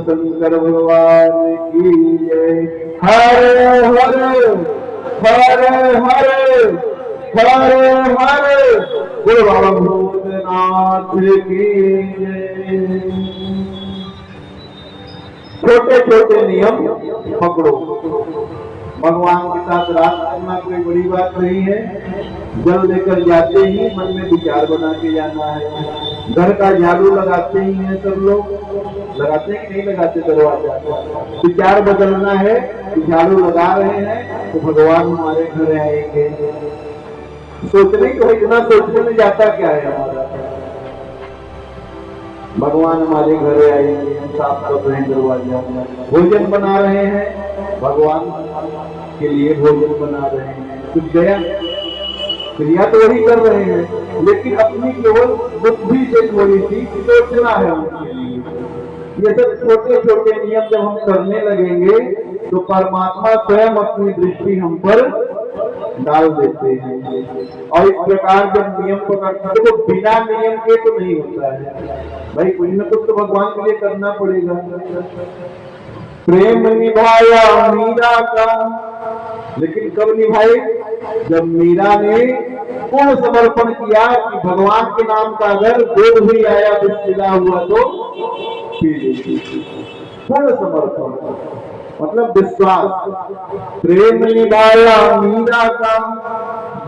शंकर भगवान की जय। हरे हरे हरे हरे हरे हरे। गुरु बाबा भूतनाथ की जय। छोटे छोटे नियम पकड़ो। भगवान के साथ रात करना कोई बड़ी बात नहीं है। जल लेकर जाते ही मन में विचार बना के जाना है। घर का झाड़ू लगाते ही है सब लोग, लगाते हैं कि नहीं लगाते दरवाजा? विचार बदलना है कि झाड़ू लगा रहे हैं तो भगवान हमारे घर आएंगे। सोचने को इतना सोचने में जाता क्या है हमारा? भगवान हमारे घर आएंगे, हम साफ कर रहे हैं दरवाजा, भोजन बना रहे हैं, भगवान के लिए भोजन बना रहे हैं। कुछ गया क्रिया तो वही कर रहे हैं, लेकिन अपनी केवल बुद्धि से थोड़ी सी सोचना है उनके लिए। ये सब छोटे छोटे नियम जब हम करने लगेंगे तो परमात्मा स्वयं अपनी दृष्टि हम पर डाल देते हैं। और इस प्रकार जब नियम पकड़ते हैं तो बिना नियम के तो नहीं होता है भाई, कुछ न कुछ तो भगवान के लिए करना पड़ेगा। प्रेम निभाया मीरा का, लेकिन कब निभाए? जब मीरा ने पूर्ण समर्पण किया कि भगवान के नाम का अगर दूध भी आया बिस्मिल्लाह हुआ तो पी लीजिए। पूर्ण समर्पण मतलब विश्वास। प्रेम निभाया मीरा का,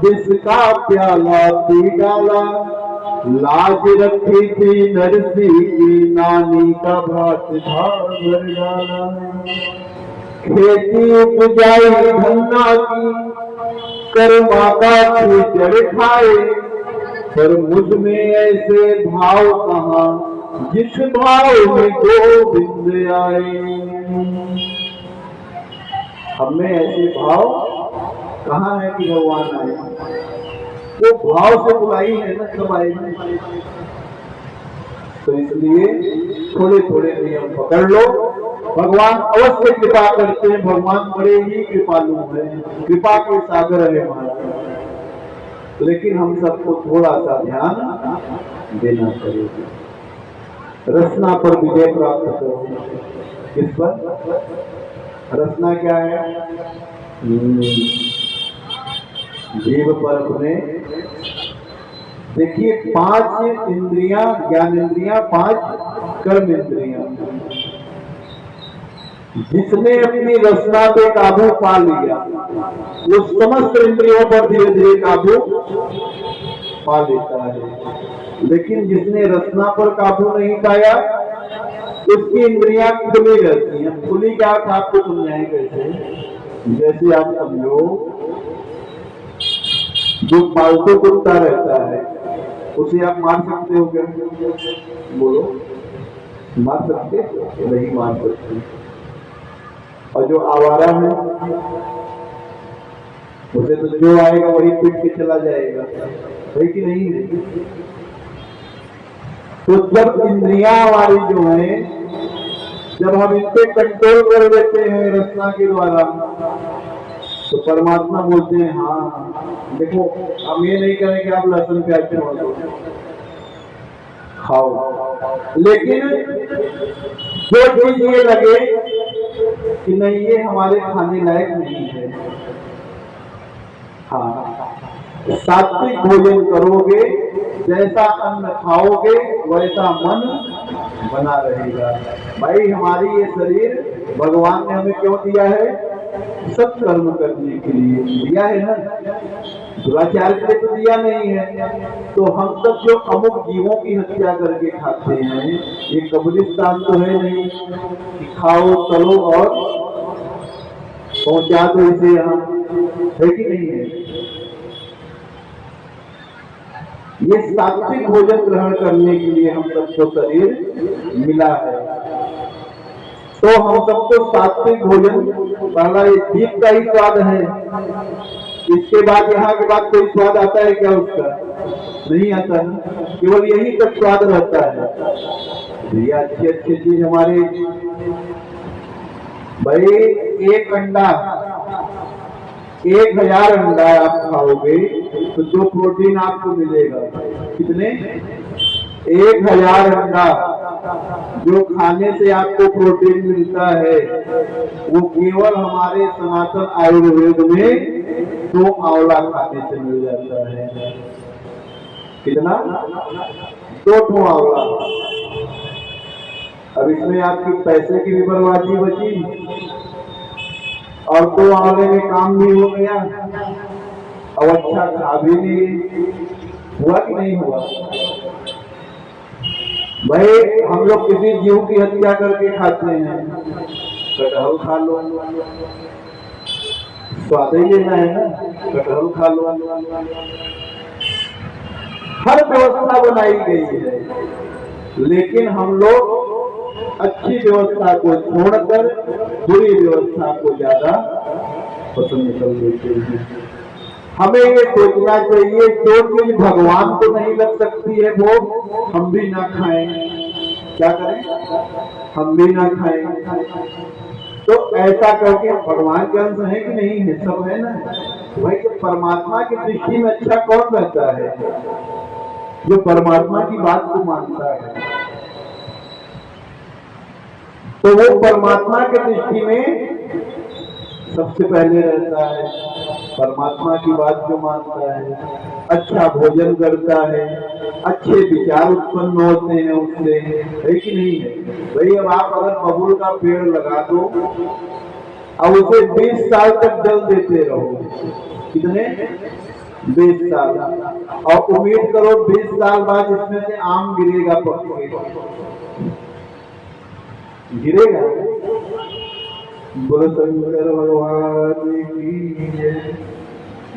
जिसका प्याला पी डाला, लाज रखी थी नरसी की, नानी का भात भर डाला। खेती उपजाई धन्ना की, कर्मा का जड़ खाए, पर मुझ में ऐसे भाव कहाँ, जिस भाव में गोविंद आए। हमें ऐसे भाव कहाँ है कि भगवान आए? वो भाव से बुलाई है ना, सब आएगी। तो इसलिए थोड़े थोड़े नियम पकड़ लो, भगवान अवश्य कृपा करते हैं। भगवान बड़े ही कृपालु हैं, कृपा के सागर है महाराज। लेकिन हम सबको थोड़ा सा ध्यान देना चाहिए। रचना पर विजय प्राप्त करो। किस पर? रचना क्या है? जीव पर अपने। देखिए 5 इंद्रियां, ज्ञान इंद्रियां, 5 कर्म इंद्रियां। जिसने अपनी रचना पे काबू पा लिया वो समस्त इंद्रियों पर धीरे धीरे काबू पा लेता है। लेकिन जिसने रचना पर काबू नहीं पाया उसकी इंद्रियां खुली रहती हैं। खुली क्या आपको समझाएं कैसे? जैसे आप समझो जो पालतू कुत्ता रहता है उसे आप मार सकते हो क्या? बोलो, मार सकते? नहीं मार सकते। और जो आवारा है उसे तो जो आएगा वही पीट के चला जाएगा, है कि नहीं है? तो जब इंद्रियां हमारी जो है, जब हम इन पे कंट्रोल कर लेते हैं रचना के द्वारा, तो परमात्मा बोलते हैं हाँ देखो, हम ये नहीं करें कि आप लहसुन प्याज छोड़ दो, खाओ। लेकिन जो चीज ये लगे कि नहीं ये हमारे खाने लायक नहीं है, हाँ, सात्विक भोजन करोगे, जैसा अन्न खाओगे वैसा मन बना रहेगा। भाई हमारी ये शरीर भगवान ने हमें क्यों दिया है? सत्कर्म करने के लिए दिया है ना, दुराचार के लिए तो दिया नहीं है। तो हम सब जो अमुक जीवों की हत्या करके खाते हैं, ये कब्रिस्तान तो है नहीं कि खाओ चलो और पहुंचा दो इसे यहाँ, है कि नहीं है? ये सात्विक भोजन ग्रहण करने के लिए हम सबको शरीर मिला है। तो हम सबको सात्विक भोजन, पहला ये जीभ का ही स्वाद है, इसके बाद यहाँ के बाद कोई स्वाद आता है क्या उसका? नहीं आता है, केवल यही तक स्वाद रहता है। ये अच्छी अच्छी चीज हमारे, भाई एक अंडा, 1000 अंडा आप खाओगे तो जो प्रोटीन आपको मिलेगा कितने? 1000 अंडा जो खाने से आपको प्रोटीन मिलता है वो केवल हमारे सनातन आयुर्वेद में 2 आंवला खाने से मिल जाता है। कितना? 2 आंवला। अब इसमें आपकी पैसे की भी बर्बादी बची और 2 आंवले में काम भी हो गया। अब अच्छा खा भी नहीं, हुआ कि नहीं हुआ? भाई हम लोग किसी जीव की हत्या करके खाते हैं, कटहल खा लो, स्वाद ही लेना है ना, कटहल खा लो। हर व्यवस्था बनाई गई है, लेकिन हम लोग अच्छी व्यवस्था को छोड़कर बुरी व्यवस्था को ज्यादा पसंद कर देते हैं। हमें ये सोचना चाहिए जो चीज भगवान को नहीं लग सकती है वो हम भी ना खाएं। क्या करें? हम भी ना खाएं। तो ऐसा करके भगवान के अंश है कि नहीं है? सब है ना भाई। तो परमात्मा की दृष्टि में अच्छा कौन रहता है? जो परमात्मा की बात को मानता है। तो वो परमात्मा के दृष्टि में सबसे पहले रहता है। परमात्मा की बात जो मानता है, अच्छा भोजन करता है, अच्छे विचार उत्पन्न होते हैं उससे, है कि नहीं है? भाई अब आप अगर बबूल का पेड़ लगा दो और उसे 20 साल तक जल देते रहो, कितने? 20 साल, और उम्मीद करो 20 साल बाद इसमें से आम गिरेगा, गिरेगा? बोलो शंकर भगवान की जय।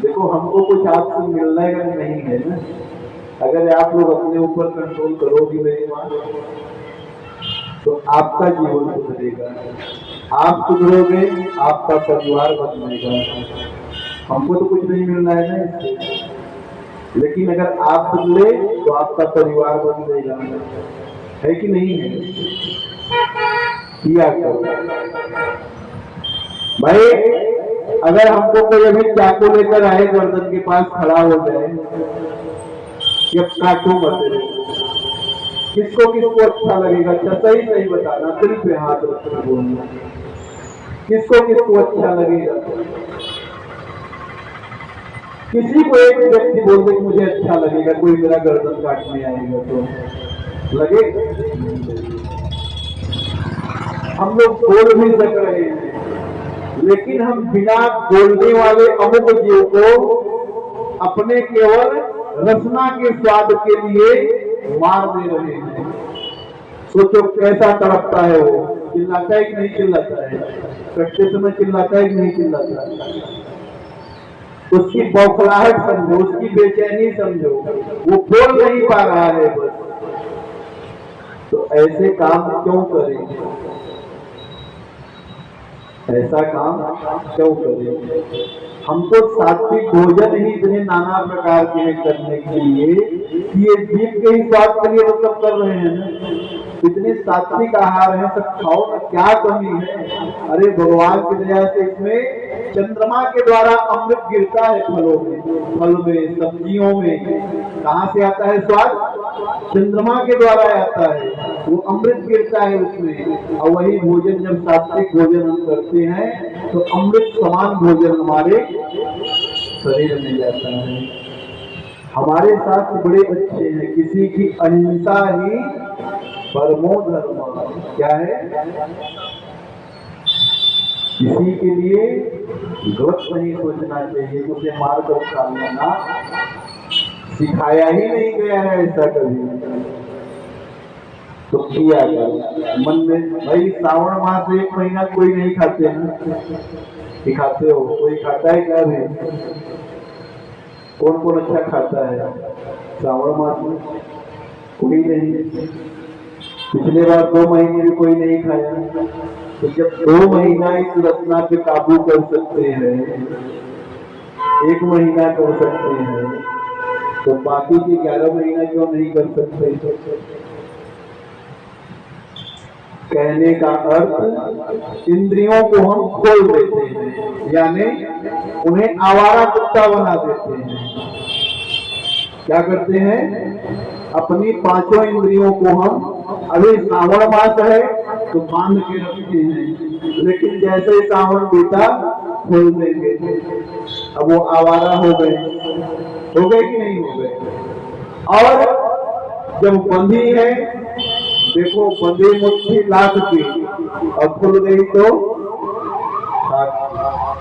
देखो हमको कुछ आपसे मिलना नहीं है ना। अगर आप लोग अपने ऊपर कंट्रोल करोगे मेरी मां, तो आपका जीवन सुधरेगा, आप सुधरोगे, आपका परिवार बदलेगा। हमको तो कुछ नहीं मिलना है ना इससे, लेकिन अगर आप बदले तो आपका परिवार बदलेगा, है कि नहीं है? किया करो भाई। अगर हमको कोई अभी चाकू लेकर आए, गर्दन के पास खड़ा हो जाए, ये काटू मत, किसको किसको अच्छा लगेगा? अच्छा सही सही बताना, दिल पे हाथ रखकर बोलना, किसको किसको अच्छा लगेगा? किसी को एक व्यक्ति बोल दे मुझे अच्छा लगेगा कोई मेरा गर्दन काटने आएगा, तो लगेगा? हम लोग बोल भी सक रहे हैं, लेकिन हम बिना बोलने वाले अमुक जीव को अपने केवल रसना के स्वाद के लिए मार दे रहे हैं। सोचो कैसा तड़पता है वो, चिल्लाता है कि नहीं चिल्लाता है? कटते समय चिल्लाता है कि नहीं चिल्लाता है? उसकी बौखलाहट समझो, उसकी बेचैनी समझो, वो बोल नहीं पा रहा है बस। तो ऐसे काम क्यों करें? ऐसा काम क्यों करें? हमको सात्विक भोजन ही इतने नाना प्रकार के करने के लिए, ये जीव के ही स्वाद के लिए वो सब कर रहे हैं ना। इतने सात्विक आहार है, सब खाओ ना, क्या कमी है? अरे भगवान की दया से इसमें चंद्रमा के द्वारा अमृत गिरता है फलों में, फल में, सब्जियों में। कहाँ से आता है स्वाद? चंद्रमा के द्वारा आता है, वो अमृत गिरता है उसमें। और वही भोजन जब सात्विक भोजन हम करते हैं तो अमृत समान भोजन हमारे शरीर में जाता है। हमारे साथ बड़े अच्छे हैं, किसी की अहिंसा ही परमो धर्म। क्या है? किसी के लिए गलत नहीं सोचना चाहिए, उसे मार कर खा लेना सिखाया ही नहीं गया है ऐसा कभी। तो किया करो मन में। भाई श्रावण मास 1 महीना कोई नहीं खाते ना, खाते हो? कोई खाता है क्या? भी कौन कौन अच्छा खाता है श्रावण मास में? कोई नहीं। पिछले बार 2 महीने भी कोई नहीं खाया। तो जब 2 महीना इस रचना पे काबू कर सकते हैं, 1 महीना कर सकते हैं, तो बाकी के 11 महीना क्यों नहीं कर सकते? कहने का अर्थ इंद्रियों को हम खोल देते हैं, यानी उन्हें आवारा कुत्ता बना देते हैं। क्या करते हैं? अपनी 5 इंद्रियों को हम अभी सावन मास है तो बांध के रखते हैं, लेकिन जैसे ही सावन बीता खोल देंगे। अब वो आवारा हो गए कि नहीं हो गए? और जब बंधी है, देखो बंधी मुट्ठी लाख की और खुल गई तो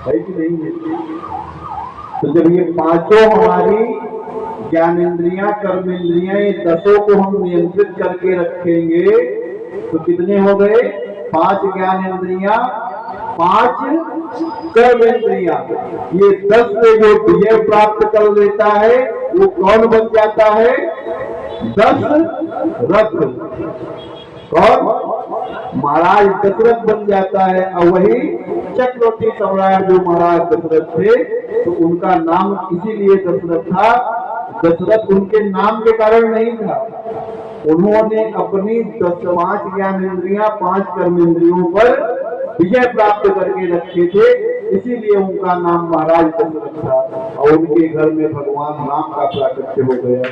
है कि नहीं है? तो जब ये पांचों हमारी ज्ञानेन्द्रियां, कर्मेंद्रियां, ये 10 को हम नियंत्रित करके रखेंगे तो कितने हो गए? 5 ज्ञानेन्द्रियां, 5 कर्मेंद्रियां। ये 10 से जो विजय प्राप्त कर लेता है वो कौन बन जाता है? 10 रथ। कौन? महाराज दशरथ बन जाता है। और वही चक्रवर्ती सम्राट जो महाराज दशरथ थे, तो उनका नाम इसीलिए दशरथ था। दशरथ उनके नाम के कारण नहीं था, उन्होंने अपनी 5 ज्ञानेन्द्रियां, 5 कर्मेंद्रियों पर विजय प्राप्त करके रखे थे, इसीलिए उनका नाम महाराज दशरथ था। और उनके घर में भगवान राम का प्राकट्य हो गया।